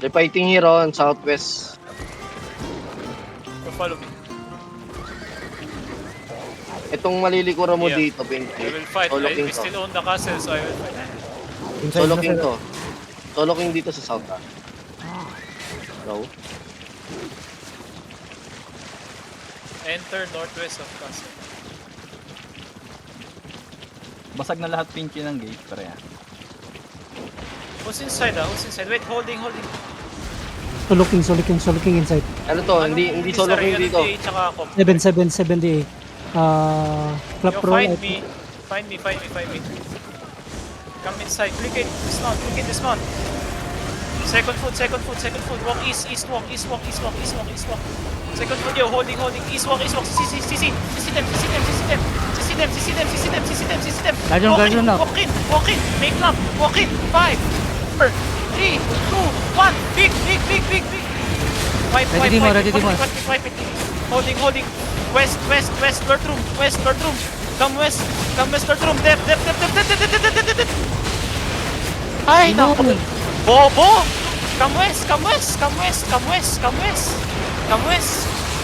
They're fighting here on southwest. So follow me. Itong malilikuran mo Yeah. dito, Pinky. I will fight. Solo king We to. still own the castle, so I will fight. Inside Solo na king sila. to. Solo king dito sa south ah. No? Enter northwest of castle. Basag na lahat pinky ng gate, pareha. Who's inside Who's inside? Wait, holding. Solo king inside. Ano to? Hindi solo king dito. DA tsaka comp. 7 Clap Yo, roll. find me. Find me. Come inside. Click it. Dismount. Second foot. Walk east. Walk. Second foot, yo. Holding. East walk. CC them. Guardian up. Walk in. Make love. Walk in. 5, 4, 3, 2, 1. Big. Wipe it. Holding. West, Lord room. Come west, Lord room. Depth. Ay, naku. Bobo! Come west.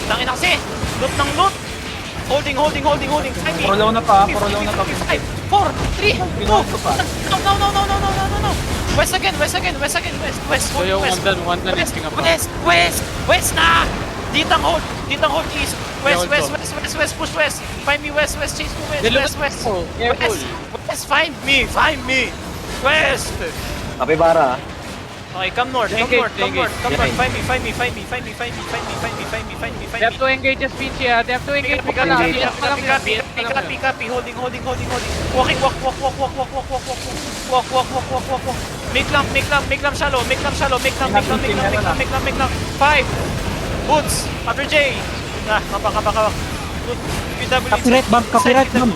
Tangin na kasi. Loot ng loot. Holding. Find me. Puro na pa. 5, 4, 3, 2, 1. No. West again. West na! Ditang hold east. West, push west. Find me west, chase me west. West, find me. West! Kapibara ah. Okay, come north. Find me. They have to engage us, Pinchy, ah. They have to engage. Bigla lang. Copy. Holding. Walking. Walk. Make lamp shallow. Make lamp. 5. Boots. After J. Kaba. Good. UW. Copyright bomb.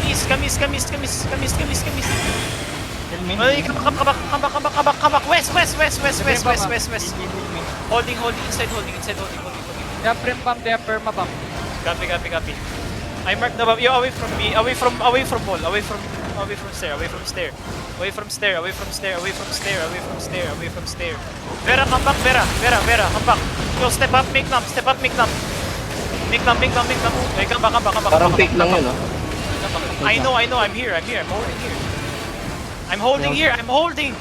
East. Kamis. Ay, kabak. West. Holding. Inside holding. They have prim bomb. They have perma bomb. Copy. I marked the bomb. Yo, away from me. Away from wall. Away from stair. Vera, come back. Vera, come back. Yo, step up, make lamp. Make lamp. Okay, come back. Parang fake lang yun ah. I know. I'm here. I'm holding here. Holding.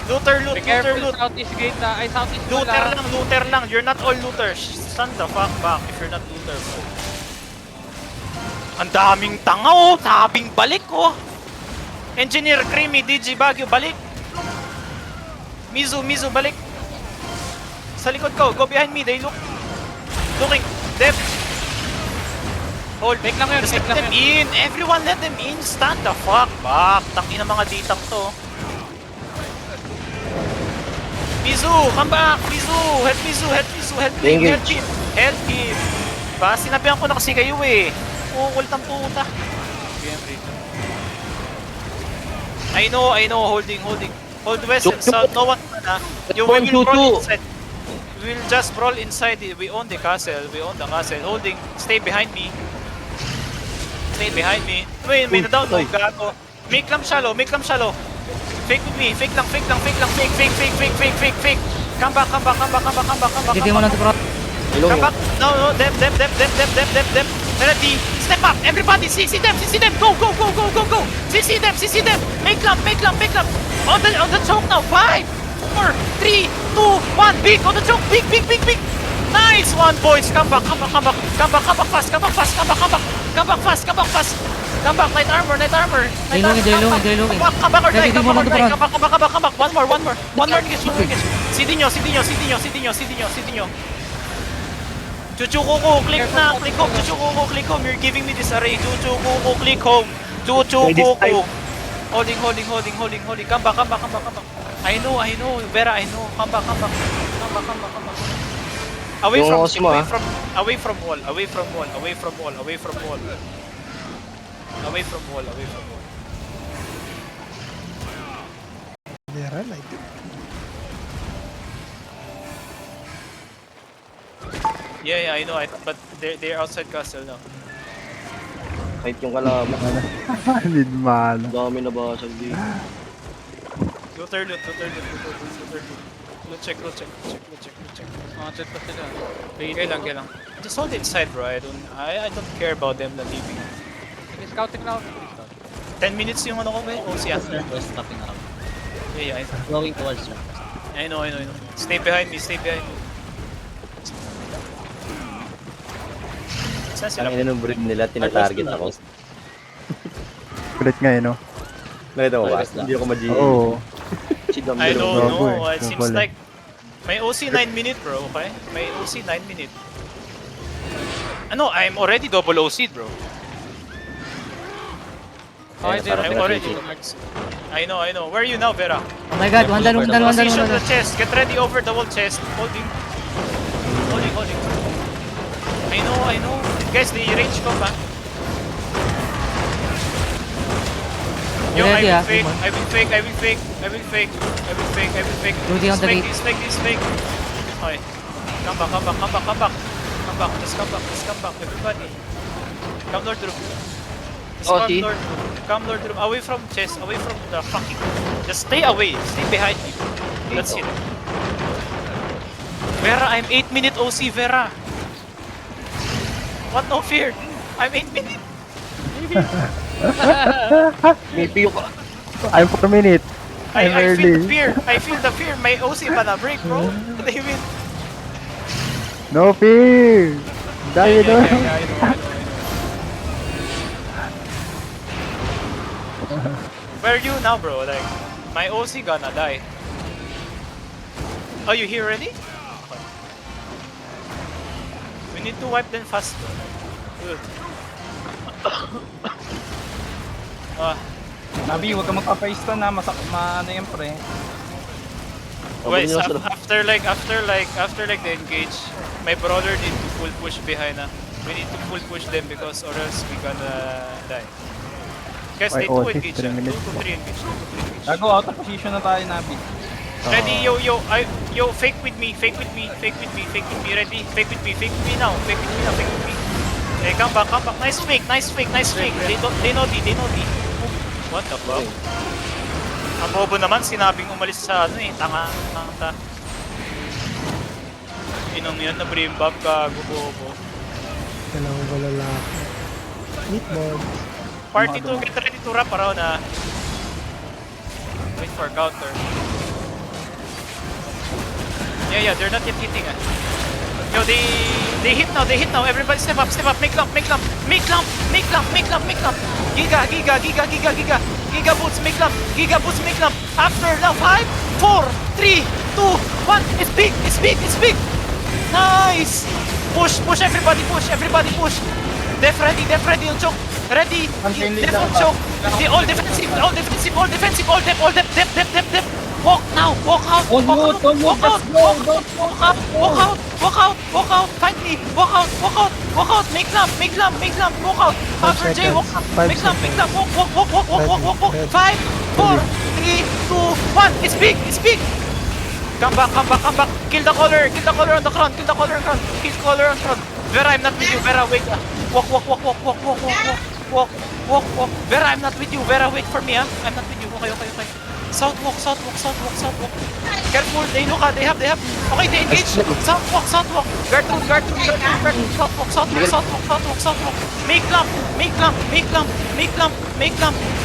Looter. Be careful, southeast gate, ah. Ay, southeast wala. Looter lang. You're not all looters. Stand the fuck back if you're not looter, bro. Ang daming tanga, oh. Sabing balik, oh. Engineer, Creamy, DG, Baguio, balik. Mizu, balik. Sa likod ko. Go behind me. They looking. Depth. Hold. Make lang yun. Just let them in. Everyone let them in. Stand the fuck back. Tangin ang mga ditang to. Mizu, come back. Help Mizu. Engage. Help him. Ba, sinabihan ko na kasi kayo eh. Ultang puta. I know. Holding. Hold west and south. No one na. You will roll inside. We will just roll inside. We own the castle. Holding. Stay behind me. Wait, may na-down mo. Gago. Make lamp shallow. Fake with me. Fake lang. Fake. Come back. Hindi mo lang ito, bro. Come back. No. Dep. Ready. Step up. Everybody. CC them. Go. CC them. Make lamp. On the choke now. 5, 4, 3, 2, 1. Big on the choke. Big. Nice one, boys. Come back fast. Come back. Light armor. Daylungin. Come back or die. Ready, mo lang ito, Come back. One more. Engage. CD nyo. Chuchukuko, click home. You're giving me this array. Chuchukuko, click home. Holding. Come back. I know. Vera, I know. Come back. Away from wall. There, like it. Yeah, I know. But they're outside castle now. Kahit yung kalaban. Need man. Dami na basag dito. Go third loot, go third loot, go third loot, go third loot. Loot check, loot check, loot check, loot check, loot check. Mga chat pa sila. Okay lang. Just hold inside, bro. I don't care about them na leaving. Sige, scouting na ako. 10 minutes yung ano ko, may OC after. West stopping around. Yeah, Going towards her. I know. Stay behind me, stay behind me. Saan sila? Ang inanong breed nila, tinatarget ako. Kulit nga eh, no? Nakita mo ba? Target lang. Hindi ako mag-GG. Oo. I don't Bago know. eh. It seems Bago like may OC 9 minute, bro. Okay? May OC 9 minute. Ano? I'm already double OC, bro. Okay, zero. I'm already. I know. Where are you now, Vera? Oh my god, one down. Position the chest. Get ready over the wall chest. Holding. I know. Guys, the range ko ba? Yo, I Ready, will fake. Rudy on the gate. This fake. Okay. Come back. Let's come back. Everybody. Come Lord Room. OT. Come Lord Room. Away from chest. Away from the fucking. Just stay away. Stay behind me. That's it. Vera, I'm 8-minute OC, Vera. What? No fear. I'm 8-minute. Maybe yung... I'm 4 minutes. I'm I feel the early. fear. I feel the fear. My OC ba na break, bro? David. No fear! Dahil Yeah, doon. I know. Where are you now, bro? Like, my OC gonna die. Oh, you here already? Okay. We need to wipe them fast. Good. Nabi, huwag ka magpapaista na, ano yan pre. Wait, so Mabilis na after the engage, my brother need to full push behind. We need to full push them because or else we gonna die. Guys, Ay, they 2 oh, engage. 3 2 minutes. to 3 engage. 2 to 3 engage. Gago, out of position na tayo, Nabi. Ready, yo, fake with me. Ready, fake with me now. Okay, come back. Nice fake. They know D. What the fuck? Ang bobo naman, sinabing umalis sa ano eh, tanga. Inong yan, na-brimbab ka, bobo. Kailangan ko lalaki. Meatball. Party 2, get ready to wrap around Wait for counter. Yeah, they're not yet hitting Yo, they hit now. Everybody step up. Make lump. Giga boots, make lump. After now, 5, 4, 3, 2, 1. It's big. Nice. Push, everybody push. Def ready on choke. Ready. Def on choke. All defensive. Def. Walk now. Walk out. Find me. Walk out. Make lump. Walk out. After J, walk out. Make lump. Walk. 5, 4, 3, 2, 1. It's big. Come back. Kill the color on the front. Kill color on front. Vera, I'm not with you. Vera, wait. Walk. Vera, I'm not with you. Vera, wait for me, I'm not with you. Okay. South walk. Careful, they look they have. Okay, they engage. South walk. Guard. South walk. Make lump.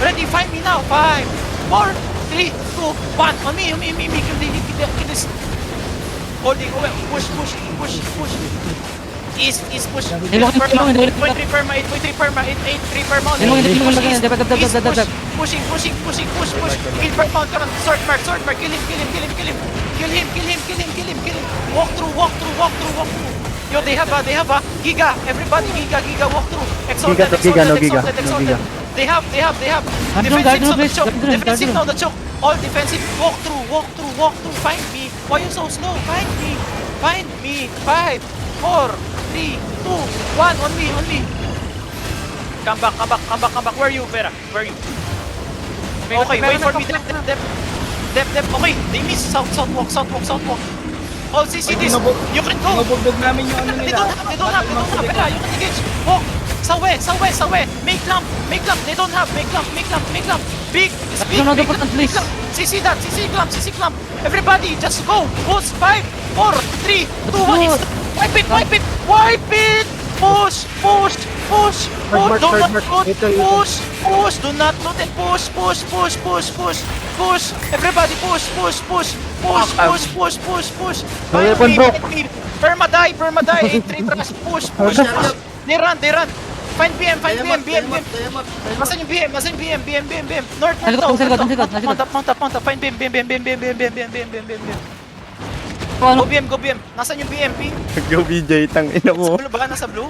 Ready, find me now. 5, 4, 3, 2, 1. On me. Kill this. Holding, push. East push. 8.3 perma. 8.3 perma. Pushing. Kill perma. Sword mark. Kill him. Walk through. Yo, they have Giga. Everybody, Giga. Walk through. Exalted. They have. Defensive now, the choke. All defensive. Walk through. Find me. Why you so slow? Find me. 5, 4, 3, 2, 1. On me. Come back. Where are you, Vera? Okay, wait for me. Dep. Okay, they miss. South walk. All CCTs. You can go. Nabugdog namin yung ano They nila. don't have. Vera, you can engage. Walk. Sa way. Make lump. Make clump. They don't have. Make clump. Big, speed, Another big button, clump, please. big clump. CC that, CC clump. Everybody, just go. Push, 5, 4, 3, 2, 1. Wipe it. Push. Mark, Do not mark. loot. Ito. Push. Do not loot and push. Everybody, push. May weapon, bro. Perma die. 8-3 trash. Push. They run. Find BM. Masan yung BM? North. Mount up. Find BM. Go BM. Nasaan yung BM? Ping? Go BJ, tang ina mo. Blue ba? Nasa blue?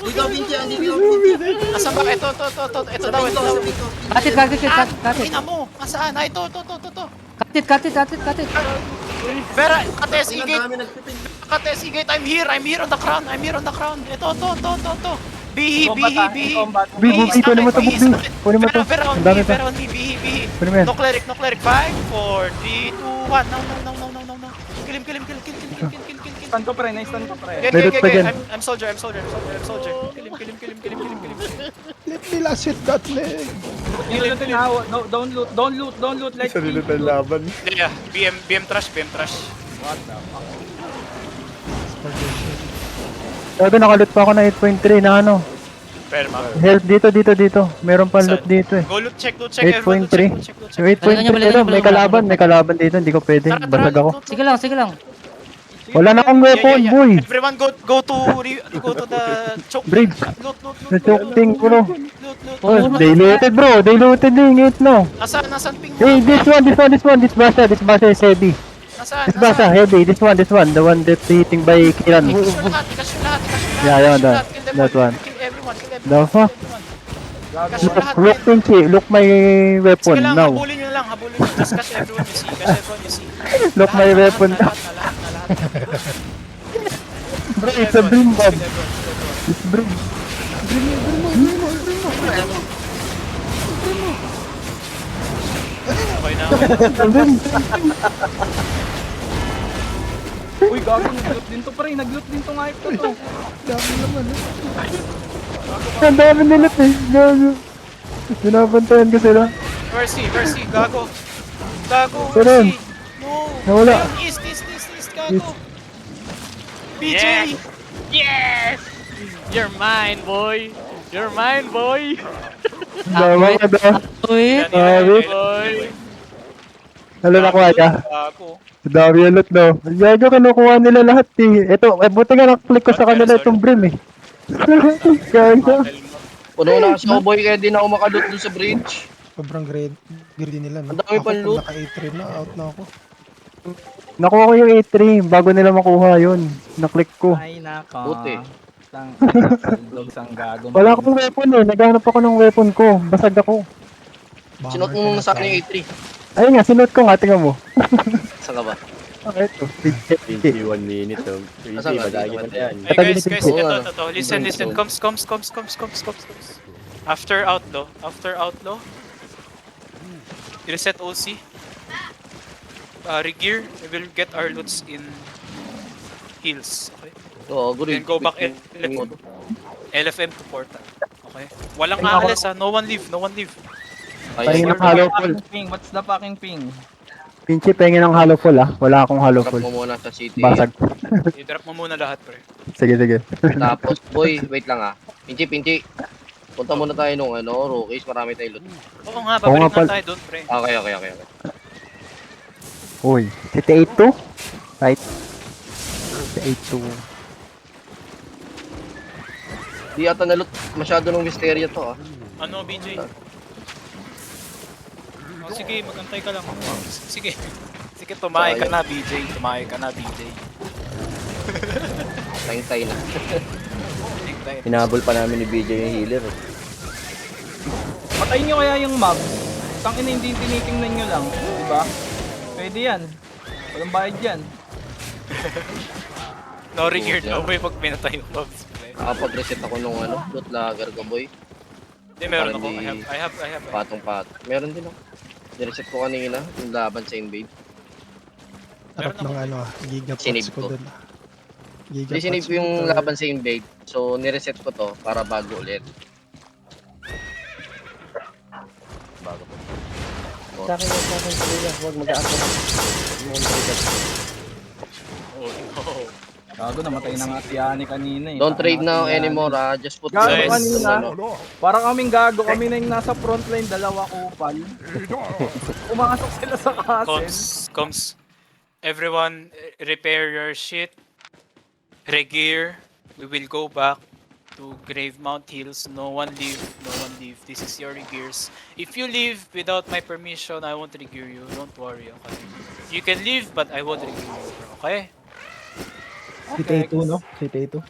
Dito, Vinci, andito. Nasaan ba? Ito daw. Cut it. Ina mo. Nasaan? Ito. Cut it. Vera, Kates, Ang Igate. dami nagpipin. Kates, Igate. I'm here on the crown. Ito. Bihi. Bihi, kunin mo to, Bihi. Kunin mo to. Vera on Ang dami me, pa. Vera on me. Bihi. Kunin mo yan. No cleric. 5, 4, 3, 2, 1. No. Kill him. Stun ko pre, na-stun ko pre. Meron pa dyan. I'm soldier. Kill him. Let me last hit that leg. Don't loot like Sarili tayong laban. Yeah, BM trash. Sabi, nakalut pa ako na 8.3 na ano. Perma. Health dito. Meron pa loot dito eh. Go loot check. Everyone 8.3. loot check. Yung 8.3 pero may kalaban dito, hindi ko pwede. Basag ako. Sige lang. Wala na akong weapon, boy. Everyone go to the choke. Bridge. Loot. Na-choke thing, bro. Loot. Oh, they looted, bro. They looted yung 8 no. Nasaan ping mo? Hey, this one. This Basa is heavy. Nasaan? This Basa, heavy. This one. The one that's hitting by Kiran. Ikash yung lahat. Yeah, Kill them that all. one. Kill everyone. The fuck? Ikash yung lahat. Look, Pinky. Look my weapon Sige lang, now. habulin nyo lang. Just cash everyone you see. Look my weapon now. Lahat. Bro, it's a brim bomb. It's brim. Okay na. Uy, gago, nag-loot din to pre. Nag-loot din to nga ito to. Ang dami nilit eh. Gago. Binabantayan ko sila. Mercy. Gago. Meron. Mercy. No. Nawala. Ayun, East. Gago. BJ. Yes! You're mine, boy. Dami ka daw. Uy. Boy. Halo na kuha ka. Gago. Dami yung loot daw. Gago, kinukuha nila lahat eh. Ito, buti nga naklik ko sa kanila itong brim eh. Gago. Puno na kasi ako, boy, kaya di na ako makaloot dun sa bridge. Sobrang greedy nila. No? Ang dami pang loot. Naka 8-3 na, out na ako. Nakuha ko yung 8-3 bago nila makuha yun. Naklik ko. Ay, nako. Buti. Sang gago. Wala akong weapon eh. Naghanap ako ng weapon ko. Basag ako. Sinot mo muna sa akin yung 8-3. Ayun nga, sinot ko nga. Tingnan mo. Saan ka ba? Ito. 21 minutes. Oh. Asan ka? Madagi pa yan. Hey guys, Oo nga. ito. Listen. Comes. After outlaw. Reset OC. Regear. We will get our loots in heals. Okay? Oo, good. Then go back LFM to Porta. Okay? Walang aalis ha. No one leave. Pahingin ng hollow full. What's the fucking ping? Pinchi, pahingin ng hollow full ah. Wala akong hollow Drop full. mo muna sa city. Basag. I-drop mo muna lahat, pre. Sige. Tapos, boy, wait lang ah. Pinchi. Punta muna tayo nung rookies. Marami tayong loot. Oo nga, Oo nga, babalik na tayo doon, pre. Okay. Uy, City 8-2? Right. City 8-2. Di ata na loot masyado ng Wisteria to ah. Ano, BJ? Oh, sige, magantay ka lang. Sige, tumahay ka na, BJ. Tayong na. Hinabol pa namin ni BJ yung healer. Patayin nyo kaya yung mob. Tangina, hindi tinitingnan nyo lang. Diba? Pwede yan. Walang bayad yan. No regear na boy pag pinatay yung mobs, pre. Nakapag-reset ako nung loot lager ka, boy. Hindi, meron ako. Parang I have. Patong-pat. Meron din ako. Nireset ko kanina yung laban sa invade. Harap ng gigapots Sinave ko ko. dun. Hindi sinave ko yung laban sa invade. So, nireset ko to para bago ulit. mo. Sa akin, kuya. Huwag mag-aako ka. Oh no. Gago, namatay na nga si Yanni kanina eh. Don't trade Tama now si Yanni. anymore just put Gago Guys. kanina. ano. Para kaming gago, kami na yung nasa frontline, dalawa kupal. Pumasok sila sa castle. Comes. Everyone, repair your shit. Regear. We will go back to Gravemount Hills. No one leave. No one leave. This is your regears. If you leave without my permission, I won't regear you. Don't worry, okay? You can leave, but I won't regear you, bro, okay? Si T2, no? Si T2.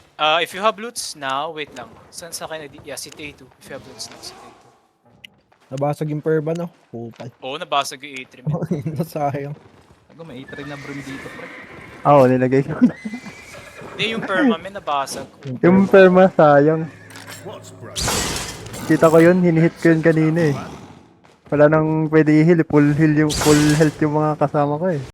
If you have loots now, wait lang. Saan sa akin? Yeah, si T2. If you have loots now, si T2. Nabasag yung perba, no? Pupal. Oo, nabasag yung A3. Nasayang. Gago, may A3 na brim dito, pre. Oo, nilagay ko. Hindi, yung perma, may nabasag. Yung perma, sayang. Kita ko yun, hinihit ko yun kanina eh. Wala nang pwede i-heal, full health yung mga kasama ko eh.